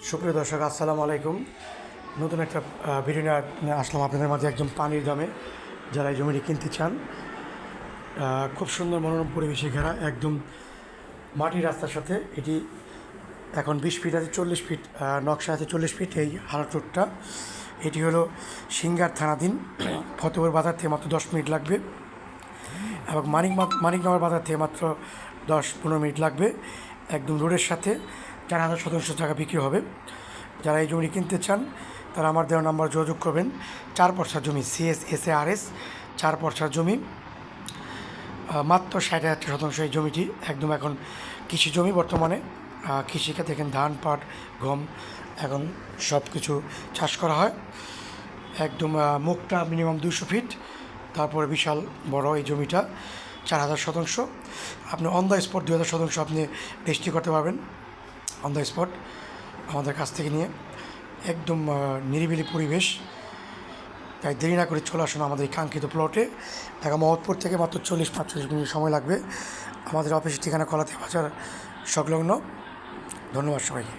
সুপ্রিয় দর্শক, আসসালামু আলাইকুম। নতুন একটা ভিডিও নিয়ে আসলাম আপনাদের মাঝে। একদম পানির দামে যারা এই জমিটি কিনতে চান, খুব সুন্দর মনোরম পরিবেশে ঘেরা, একদম মাটির রাস্তার সাথে। এটি এখন 20 ফিট আছে, 40 ফিট নকশা আছে, 40 ফিট এই হারাট রোডটা। এটি হলো সিঙ্গার থানাধীন। ফতেপুর বাজার থেকে মাত্র 10 মিনিট লাগবে, এবং মানিকনগর বাজার থেকে মাত্র 10-15 মিনিট লাগবে। একদম রোডের সাথে 4,000 শতাংশ টাকা বিক্রি হবে। যারা এই জমি কিনতে চান তারা আমার দেওয়া নাম্বার যোগাযোগ করবেন। 4 পরসার জমি, CSSARS 4 পরসার জমি, মাত্র 60,000 শতাংশ এই জমিটি। একদম এখন কৃষি জমি বর্তমানে। কৃষিকে দেখেন, ধান, পাট, গম, এখন সব কিছু চাষ করা হয়। একদম মুখটা মিনিমাম 200 ফিট, তারপরে বিশাল বড় এই জমিটা। 4,000 শতাংশ। আপনি অন দ্য স্পট 2,000 শতাংশ আপনি রেজিস্ট্রি করতে পারবেন অন দ্য স্পট আমাদের কাছ থেকে নিয়ে। একদম নিরিবিলি পরিবেশ। তাই দেরি না করে চলে আসুন আমাদের এই কাঙ্ক্ষিত প্লটে। ঢাকা মহৎপুর থেকে মাত্র 40-45 মিনিট সময় লাগবে। আমাদের অফিসের ঠিকানা কলাতী বাজার সংলগ্ন। ধন্যবাদ সবাইকে।